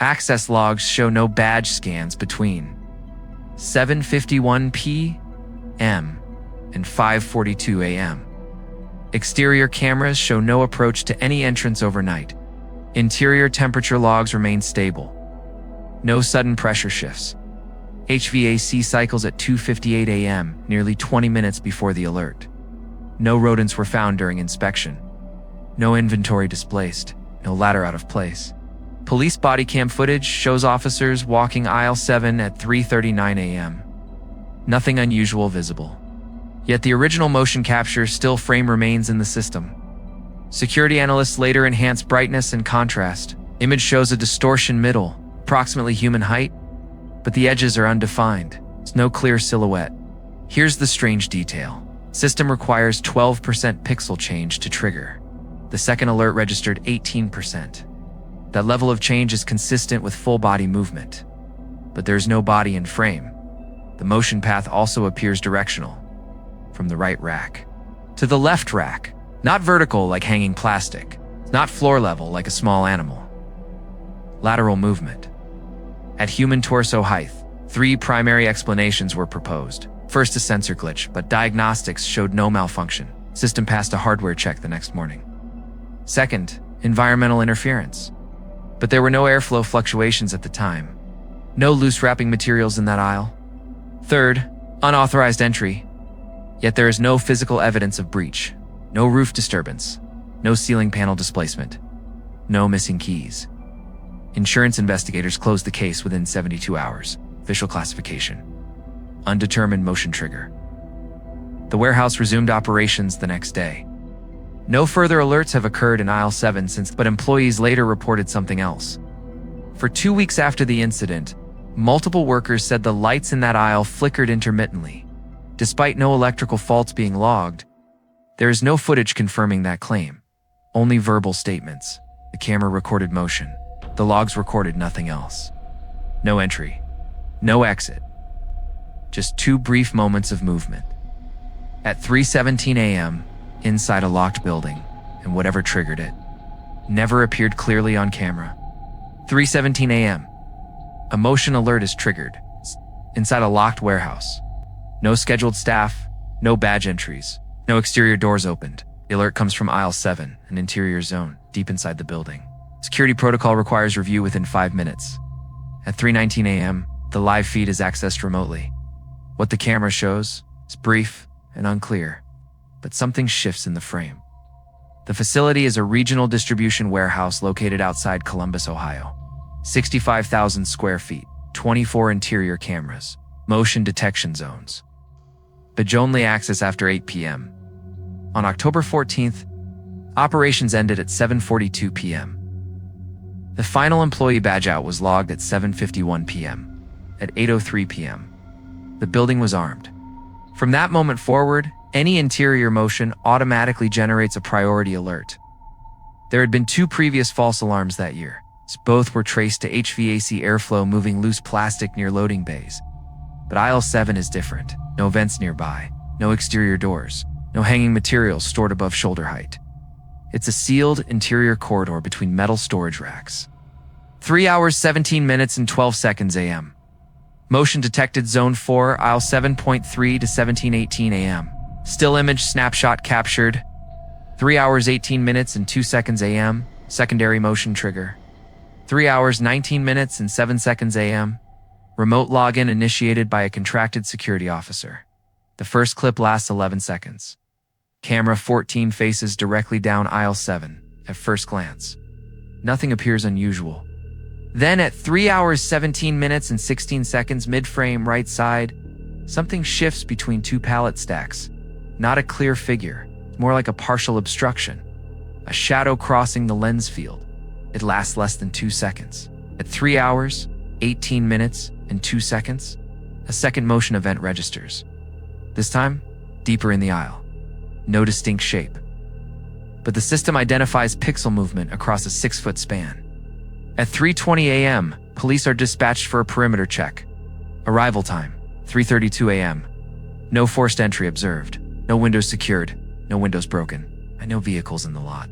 Access logs show no badge scans between 7:51 p.m. and 5:42 a.m. Exterior cameras show no approach to any entrance overnight. Interior temperature logs remain stable. No sudden pressure shifts. HVAC cycles at 2:58 a.m., nearly 20 minutes before the alert. No rodents were found during inspection. No inventory displaced. No ladder out of place. Police body cam footage shows officers walking aisle 7 at 3:39 a.m. Nothing unusual visible. Yet the original motion capture still frame remains in the system. Security analysts later enhanced brightness and contrast. Image shows a distortion middle, approximately human height, but the edges are undefined. There's no clear silhouette. Here's the strange detail. System requires 12% pixel change to trigger. The second alert registered 18%. That level of change is consistent with full body movement. But there's no body in frame. The motion path also appears directional. From the right rack to the left rack. Not vertical like hanging plastic. Not floor level like a small animal. Lateral movement. At human torso height, 3 primary explanations were proposed. First, a sensor glitch, but diagnostics showed no malfunction. System passed a hardware check the next morning. Second, environmental interference. But there were no airflow fluctuations at the time. No loose wrapping materials in that aisle. Third, unauthorized entry. Yet there is no physical evidence of breach. No roof disturbance. No ceiling panel displacement. No missing keys. Insurance investigators closed the case within 72 hours. Official classification: undetermined motion trigger. The warehouse resumed operations the next day. No further alerts have occurred in aisle 7 since, but employees later reported something else. For 2 weeks after the incident, multiple workers said the lights in that aisle flickered intermittently. Despite no electrical faults being logged, there is no footage confirming that claim. Only verbal statements. The camera recorded motion. The logs recorded nothing else. No entry. No exit. Just 2 brief moments of movement. At 3:17 a.m., inside a locked building, and whatever triggered it never appeared clearly on camera. 3:17 a.m. A motion alert is triggered inside a locked warehouse. No scheduled staff, no badge entries, no exterior doors opened. The alert comes from aisle 7, an interior zone, deep inside the building. Security protocol requires review within 5 minutes. At 3:19 a.m., the live feed is accessed remotely. What the camera shows is brief and unclear, but something shifts in the frame. The facility is a regional distribution warehouse located outside Columbus, Ohio. 65,000 square feet, 24 interior cameras, motion detection zones. Badge only access after 8 p.m. On October 14th, operations ended at 7:42 p.m. The final employee badge out was logged at 7:51 p.m. At 8:03 p.m., the building was armed. From that moment forward, any interior motion automatically generates a priority alert. There had been 2 previous false alarms that year. Both were traced to HVAC airflow moving loose plastic near loading bays. But aisle 7 is different. No vents nearby, no exterior doors, no hanging materials stored above shoulder height. It's a sealed interior corridor between metal storage racks. 3 hours, 17 minutes, and 12 seconds a.m. Motion detected zone 4, aisle 7.3 to 17:18 a.m. Still image snapshot captured. 3 hours, 18 minutes, and 2 seconds a.m. Secondary motion trigger. 3 hours, 19 minutes, and 7 seconds a.m. Remote login initiated by a contracted security officer. The first clip lasts 11 seconds. Camera 14 faces directly down aisle 7 at first glance. Nothing appears unusual. Then at 3 hours, 17 minutes, and 16 seconds mid-frame right side, something shifts between 2 pallet stacks. Not a clear figure, more like a partial obstruction. A shadow crossing the lens field. It lasts less than 2 seconds. At 3 hours, 18 minutes, and 2 seconds, a second motion event registers. This time, deeper in the aisle. No distinct shape. But the system identifies pixel movement across a 6-foot span. At 3:20 a.m., police are dispatched for a perimeter check. Arrival time, 3:32 a.m. No forced entry observed. No windows secured. No windows broken. And no vehicles in the lot.